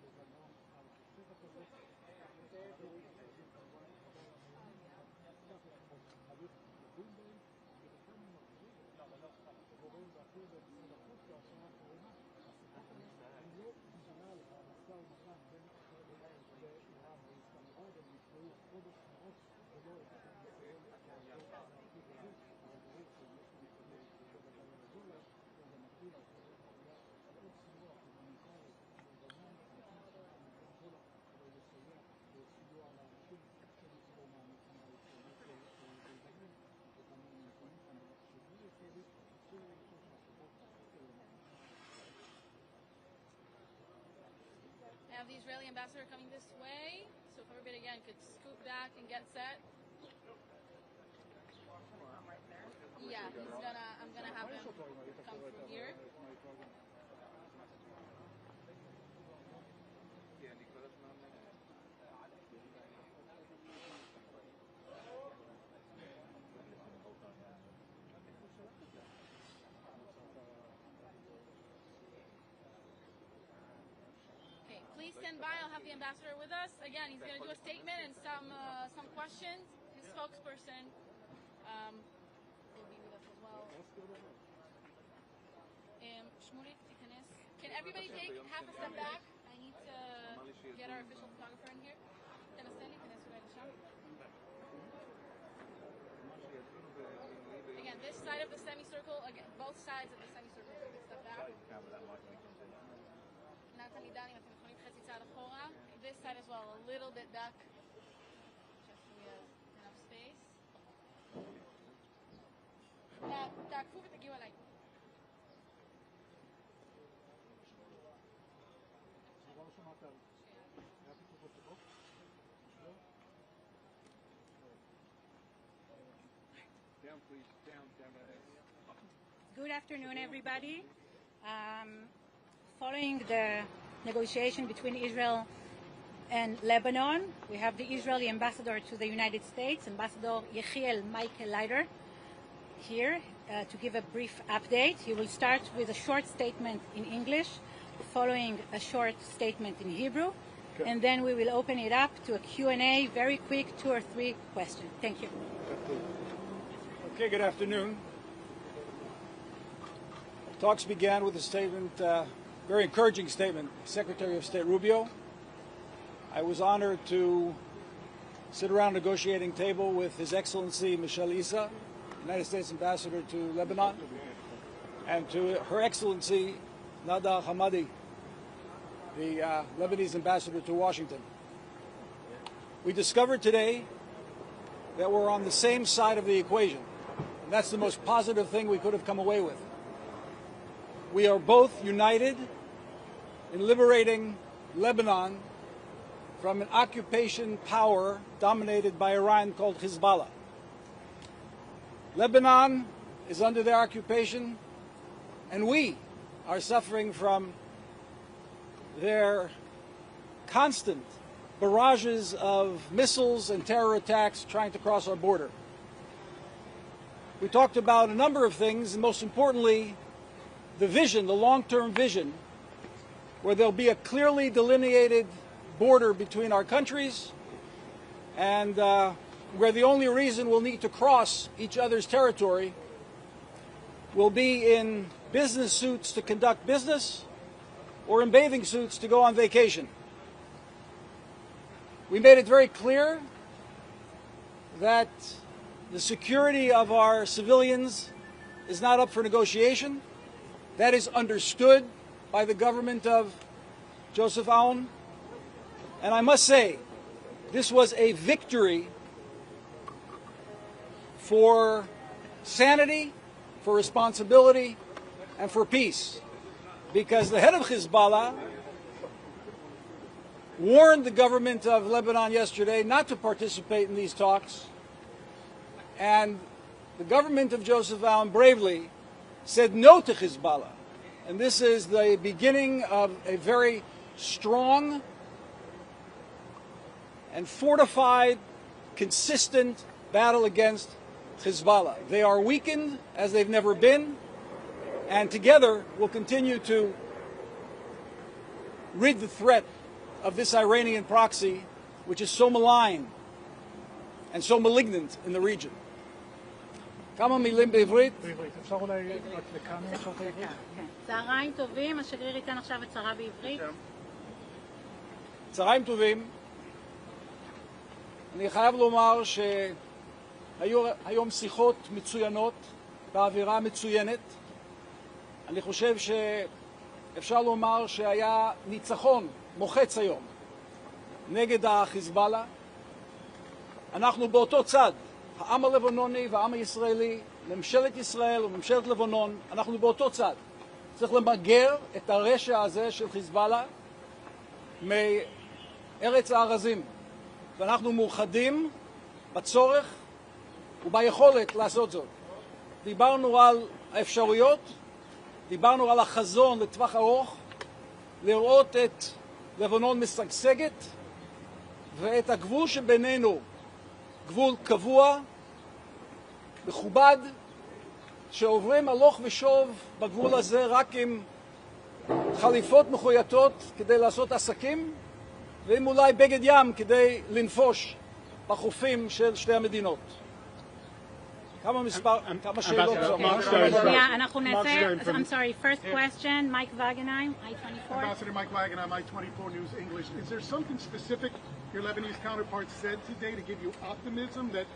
לבנון על הסרט הזה. התהליך יחזיק כמובן חבר המעוניינים קצת כמו הליך ידון בהם ולכן מרגישים גורם בכיר במשרד החוץ בהשעה האחרונה השיחות האלה הן לא בגלל המשא ומתן בין ישראל לאיראן והסתמרות, הם נקבעו חודש מראש ולא איזשהו ניסיון לעבור מהעתיד הזה, אבל ברור שיש להתקדם בוודאי לדולר, ובמקביל ישראל יכולה עוד סיוע הומניטרי לבנון, 50 מיליון דולר כדי לסייע בסיוע לאנשים שניצלו מהמלחמה הישראלית בלבנון, וגם נמצאים כאן בשגריר הישראלי, אסור לחשוב שהסיבות I have the Israeli ambassador coming this way, so if everybody again could scoot back and get set. Yeah, I'm gonna have him come through here. כי אני כל הזמן... Okay, please stand by. I'll have the ambassador with us. Again, he's going to do a statement and some questions. His spokesperson will be with us as well. Shmulik, can everybody take half a step back? I need to get our official photographer in here. Again, this side of the semicircle, again, both sides of the semicircle, take a step back. תתחלפו ותגיעו אליי. Good afternoon, everybody. Following the negotiation between Israel and Lebanon, we have the Israeli ambassador to the United States, Ambassador Yechiel Leiter, here to give a brief update. He will start with a short statement in English, following a short statement in Hebrew, and then we will open it up to a Q&A, very quick, 2 or 3 questions. Thank you. Okay, good afternoon. Talks began with a statement, very encouraging statement, Secretary of State Rubio. I was honored to sit around a negotiating table with His Excellency Michelle Issa, United States Ambassador to Lebanon, and to Her Excellency Nada Hamadi, the Lebanese Ambassador to Washington. We discovered today that we're on the same side of the equation, and that's the most positive thing we could have come away with. We are both united in liberating Lebanon from an occupation power dominated by Iran called Hezbollah. Lebanon is under their occupation, and we are suffering from their constant barrages of missiles and terror attacks trying to cross our border. We talked about a number of things, and most importantly, the vision, the long-term vision, where there'll be a clearly delineated border between our countries, and where the only reason we'll need to cross each other's territory will be in business suits to conduct business or in bathing suits to go on vacation. We made it very clear that the security of our civilians is not up for negotiation. That is understood by the government of Joseph Aoun. And I must say, this was a victory for sanity, for responsibility, and for peace. Because the head of Hezbollah warned the government of Lebanon yesterday not to participate in these talks. And the government of Joseph Aoun bravely said no to Hezbollah. And this is the beginning of a very strong and fortified, consistent battle against Hezbollah. They are weakened as they've never been, and together we'll continue to rid the threat of this Iranian proxy, which is so malign and so malignant in the region. כמה מילים בעברית? אפשר אולי רק לכאן עכשיו בעברית? צהריים טובים, השגריר ייתן עכשיו הצהרה בעברית. צהריים טובים. אני חייב לומר שהיו היום שיחות מצוינות, באווירה מצוינת. אני חושב שאפשר לומר שהיה ניצחון מוחץ היום נגד החיזבאללה. אנחנו באותו צד, העם הלבנוני והעם הישראלי, ממשלת ישראל וממשלת לבנון, אנחנו באותו צד. צריך למגר את הרשע הזה של חיזבאללה מארץ הארזים. ואנחנו מאוחדים בצורך וביכולת לעשות זאת. דיברנו על האפשרויות, דיברנו על החזון לטווח ארוך, לראות את לבנון משגשגת, ואת הגבול שבינינו, גבול קבוע, מכובד, שעוברים הלוך ושוב בגבול הזה רק עם חליפות מחויטות כדי לעשות עסקים, ועם אולי בגד ים כדי לנפוש בחופים של שתי המדינות. כמה שאלות זו. אנחנו נעשה, I'm sorry, first question, Mike Wagenheim, I-24. Ambassador Mike Wagenheim, I-24 News English. Is there something specific your Lebanese counterparts said today to give you optimism that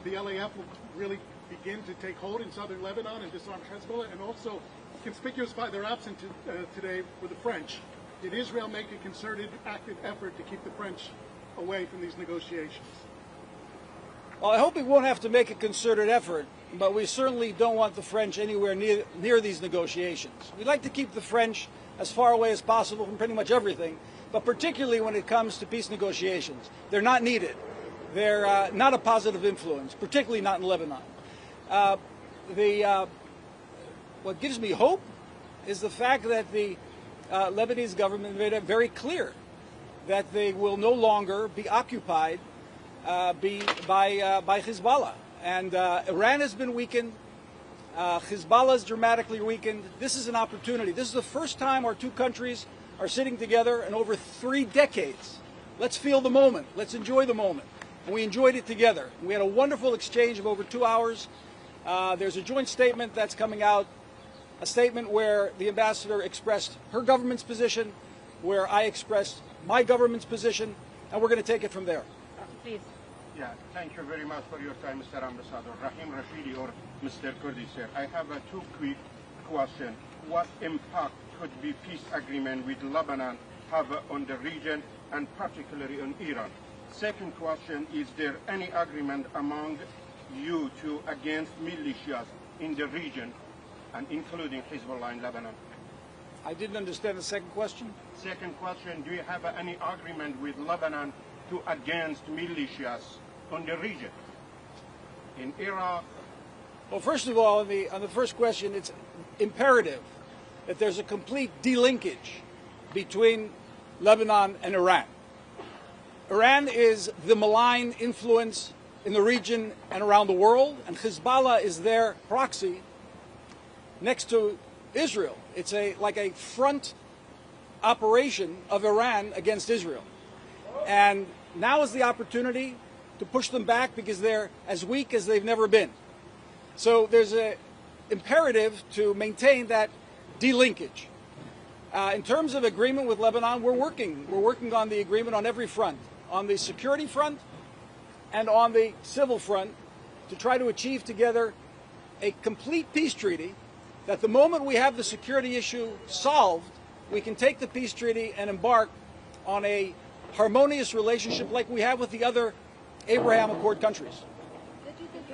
the LAF will really begin to take hold in southern Lebanon and disarm Hezbollah? And also, conspicuous by their absence today were the French. Did Israel make a concerted, active effort to keep the French away from these negotiations? Well, I hope we won't have to make a concerted effort, but we certainly don't want the French anywhere near these negotiations. We'd like to keep the French as far away as possible from pretty much everything, but particularly when it comes to peace negotiations. They're not needed. They're not a positive influence, particularly not in Lebanon. What gives me hope is the fact that the Lebanese government made it very clear that they will no longer be occupied by Hezbollah. And Iran has been weakened. Hezbollah is dramatically weakened. This is an opportunity. This is the first time our two countries are sitting together in over 3 decades. Let's feel the moment. Let's enjoy the moment. And we enjoyed it together. We had a wonderful exchange of over 2 hours. There's a joint statement that's coming out, a statement where the ambassador expressed her government's position, where I expressed my government's position, and we're going to take it from there. Please. Yeah, thank you very much for your time, Mr. Ambassador. Rahim Rashidi or Mr. Kurdi, sir. I have a 2 quick questions. What impact could the peace agreement with Lebanon have on the region and particularly on Iran? Second question, is there any agreement among you two against militias in the region and including Hezbollah in Lebanon? I didn't understand the second question. Second question, do you have any agreement with Lebanon to against militias on the region? In Iraq? Well, first of all, on the first question, it's imperative that there's a complete delinkage between Lebanon and Iran. Iran is the malign influence in the region and around the world, and Hezbollah is their proxy next to Israel. It's like a front operation of Iran against Israel. And now is the opportunity to push them back because they're as weak as they've never been. So there's an imperative to maintain that delinkage. In terms of agreement with Lebanon, we're working on the agreement on every front, on the security front and on the civil front, to try to achieve together a complete peace treaty that the moment we have the security issue solved, we can take the peace treaty and embark on a harmonious relationship like we have with the other Abraham Accord countries.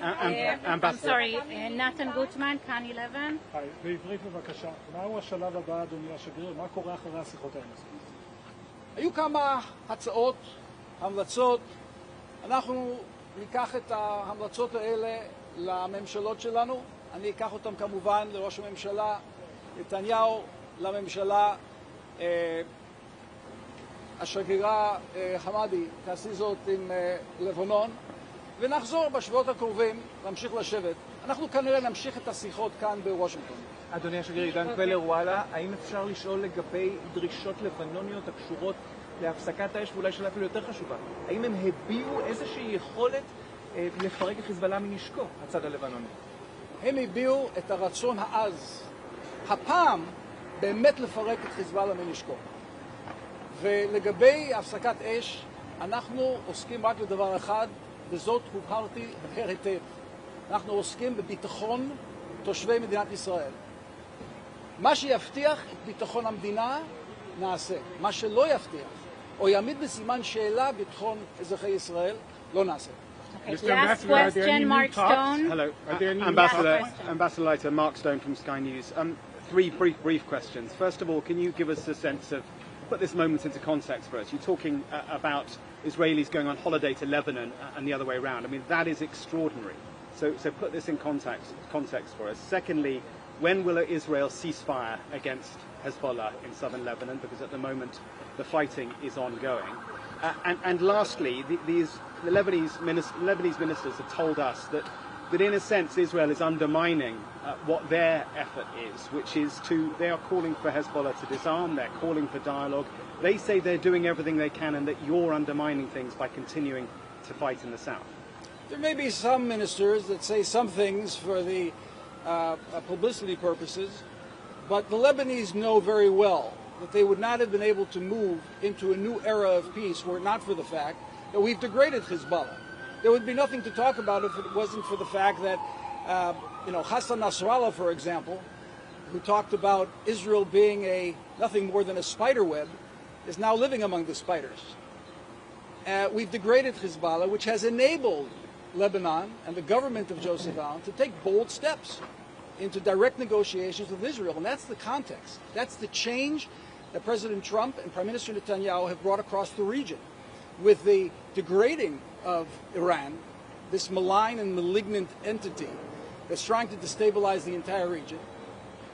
I'm sorry, Nathan Gutman, Kan 11. בעברית בבקשה. מהו השלב הבא, אדוני השגריר? מה קורה אחרי השיחות האלה? היו כמה הצעות, המלצות. אנחנו ניקח את ההמלצות האלה לממשלות שלנו. אני אקח אותם כמובן לראש הממשלה נתניהו, לממשלה השגרירה חמאדי, תעשי זאת עם לבנון, ונחזור בשבועות הקרובים להמשיך לשבת. אנחנו כנראה נמשיך את השיחות כאן בוושינגטון. אדוני השגריר, עידן קבלר וואלה, האם אפשר לשאול לגבי דרישות לבנוניות הקשורות להפסקת האש, ואולי שאלה אפילו יותר חשובה, האם הם הביעו איזושהי יכולת לפרק את חיזבאללה מנשקו, הצד הלבנוני? הם הביעו את הרצון העז, הפעם באמת לפרק את חיזבאללה מנשקו. ולגבי הפסקת אש, אנחנו עוסקים רק בדבר אחד, וזאת הובהרתי היטב. אנחנו עוסקים בביטחון תושבי מדינת ישראל. מה שיבטיח את ביטחון המדינה, נעשה. מה שלא יבטיח, או יעמיד בסימן שאלה ביטחון אזרחי ישראל, לא נעשה. Mr. Ambassador, are there any new talks? Hello, are there any Ambassador Leiter, Mark Stone from Sky News. 3 brief questions. First of all, can you give us a sense of, put this moment into context for us? You're talking about Israelis going on holiday to Lebanon and the other way around. I mean, that is extraordinary. So put this in context for us. Secondly, when will Israel cease fire against Hezbollah in southern Lebanon? Because at the moment, the fighting is ongoing. And lastly, the Lebanese ministers have told us that in a sense Israel is undermining what their effort is, which is they are calling for Hezbollah to disarm, they're calling for dialogue. They say they're doing everything they can and that you're undermining things by continuing to fight in the south. There may be some ministers that say some things for the publicity purposes, but the Lebanese know very well that they would not have been able to move into a new era of peace were it not for the fact that we've degraded Hezbollah. There would be nothing to talk about if it wasn't for the fact that, Hassan Nasrallah, for example, who talked about Israel being nothing more than a spider web, is now living among the spiders. We've degraded Hezbollah, which has enabled Lebanon and the government of Joseph Aoun to take bold steps into direct negotiations with Israel. And that's the context. That's the change that President Trump and Prime Minister Netanyahu have brought across the region. With the degrading of Iran, this malign and malignant entity that's trying to destabilize the entire region,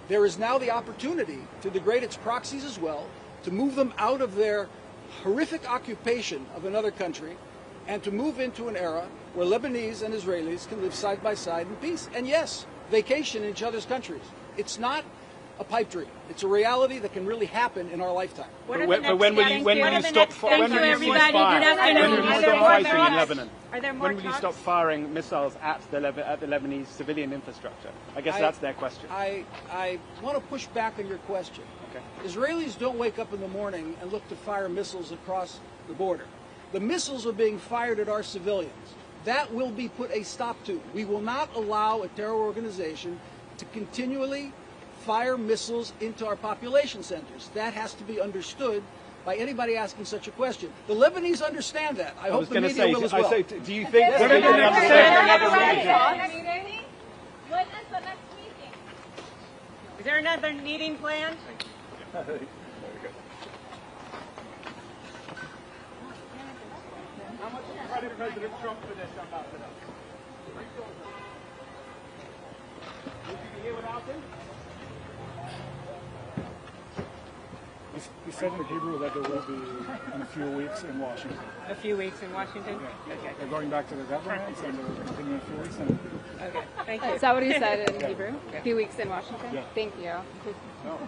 there is now the opportunity to degrade its proxies as well, to move them out of their horrific occupation of another country, and to move into an era where Lebanese and Israelis can live side by side in peace. And yes, vacation in each other's countries. It's not a pipe dream. It's a reality that can really happen in our lifetime. When will you stop fighting in Lebanon? When will you stop firing missiles at the Lebanese civilian infrastructure? I guess that's their question. I want to push back on your question. Okay. Israelis don't wake up in the morning and look to fire missiles across the border. The missiles are being fired at our civilians. That will be put a stop to. We will not allow a terror organization to continually fire missiles into our population centers. That has to be understood by anybody asking such a question. The Lebanese understand that. I hope the media will as well. Do you think When is the next meeting? Is there another meeting planned? How much credit President Trump for this, Ambassador? Would you be here without him? He said in Hebrew that there will be in a few weeks in Washington. A few weeks in Washington? Yeah. Okay. They're going back to the government and they're continuing a few weeks. And okay, thank you. Is that what he said in Hebrew? Yeah. A few weeks in Washington? Yeah. Thank you. no.